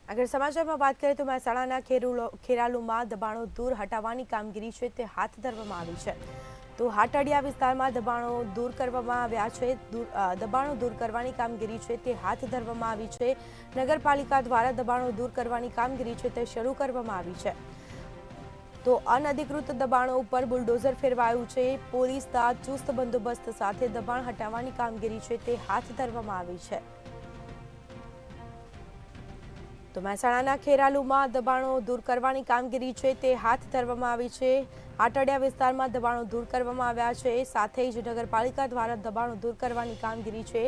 अगर समाचाરમાં વાત કરીએ તો મહેસાણાના ખેરાલુમાં દબાણો દૂર હટાવવાની કામગીરી છે તે હાથ ધરવામાં આવી છે। તો હાટડિયા વિસ્તારમાં દબાણો દૂર કરવામાં આવ્યા છે। દબાણો દૂર કરવાની કામગીરી છે તે હાથ ધરવામાં આવી છે। નગરપાલિકા દ્વારા દબાણો દૂર કરવાની કામગીરી છે તે શરૂ કરવામાં આવી છે। તો અનધિકૃત દબાણો ઉપર બુલડોઝર ફેરવાયું છે। પોલીસના ચુસ્ત બંદોબસ્ત સાથે દબાણ હટાવવાની કામગીરી છે તે હાથ ધરવામાં આવી છે। તો મહેસાણાના ખેરાલુમાં દબાણો દૂર કરવાની કામગીરી છે તે હાથ ધરવામાં આવી છે। હાટડિયા વિસ્તારમાં દબાણો દૂર કરવામાં આવ્યા છે। સાથે જ નગરપાલિકા દ્વારા દબાણો દૂર કરવાની કામગીરી છે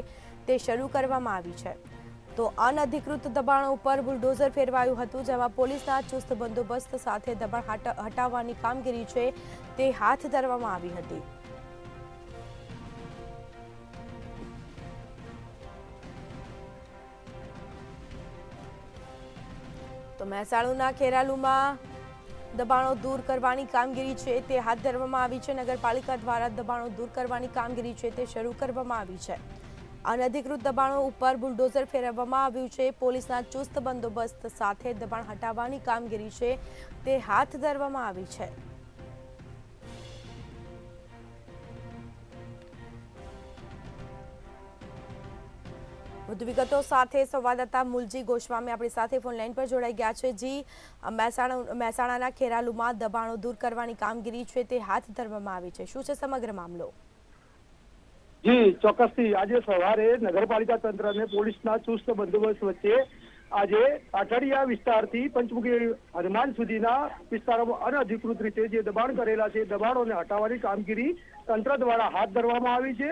તે શરૂ કરવામાં આવી છે। તો અનધિકૃત દબાણો ઉપર બુલડોઝર ફેરવાયું હતું, જેમાં પોલીસના ચુસ્ત બંદોબસ્ત સાથે દબાણ હટાવવાની કામગીરી છે તે હાથ ધરવામાં આવી હતી। તો મહેસાણાના ખેરાલુમાં દબાણો દૂર કરવાની કામગીરી છે તે હાથ ધરવામાં આવી છે। નગરપાલિકા દ્વારા દબાણો દૂર કરવાની કામગીરી છે તે શરૂ કરવામાં આવી છે। અનધિકૃત દબાણો ઉપર બુલડોઝર ફેરવવામાં આવ્યું છે। પોલીસના ચુસ્ત બંદોબસ્ત સાથે દબાણ હટાવવાની કામગીરી છે તે હાથ ધરવામાં આવી છે। વધુ વિગતો સાથે સંવાદદાતા મુલજી ગોસ્વામી આપણી સાથે ફોન લાઈન પર જોડાઈ ગયા છે। જી, મહેસાણાના ખેરાલુમાં દબાણો દૂર કરવાની કામગીરી છે તે હાથ ધરવામાં આવી છે, શું છે સમગ્ર મામલો? જી ચોક્કસથી આજે સવારે નગરપાલિકા તંત્ર અને પોલીસના ચુસ્ત બંદોબસ્ત વચ્ચે આજે આઠડિયા વિસ્તારથી પંચમુખી હનુમાન સુધીના વિસ્તારોમાં અનધિકૃત રીતે જે દબાણ કરેલા છે દબાણોને હટાવવાની કામગીરી તંત્ર દ્વારા હાથ ધરવામાં આવી છે।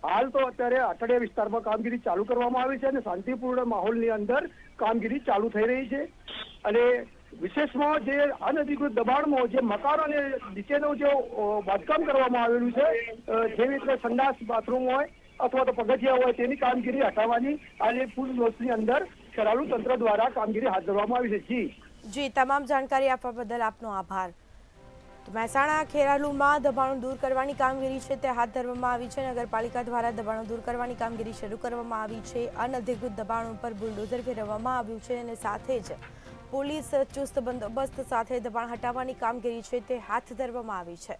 હાલ તો અત્યારે આઠડિયા વિસ્તારમાં કામગીરી ચાલુ કરવામાં આવી છે અને શાંતિપૂર્ણ માહોલની અંદર કામગીરી ચાલુ થઈ રહી છે। અને વિશેષમાં જે અનધિકૃત દબાણમાં જે મકાનોને નીચેનું જે બાંધકામ કરવામાં આવેલું છે, જેવી રીતે સંડાસ બાથરૂમ હોય અથવા તો પગથિયા હોય તેની કામગીરી હટાવવાની આજે ફૂલ જોશની અંદર ખેરાલુ તંત્ર દ્વારા કામગીરી હાથ ધરવામાં આવી છે। જી, તમામ જાણકારી આપવા બદલ આપનો આભાર। તો મહેસાણા ખેરાલુમાં દબાણો દૂર કરવાની કામગીરી છે તે હાથ ધરવામાં આવી છે। નગરપાલિકા દ્વારા દબાણો દૂર કરવાની કામગીરી શરૂ કરવામાં આવી છે। અનધિકૃત દબાણો પર બુલડોઝર ફેરવવામાં આવ્યું છે અને સાથે જ પોલીસ ચુસ્ત બંદોબસ્ત સાથે દબાણ હટાવવાની કામગીરી છે તે હાથ ધરવામાં આવી છે।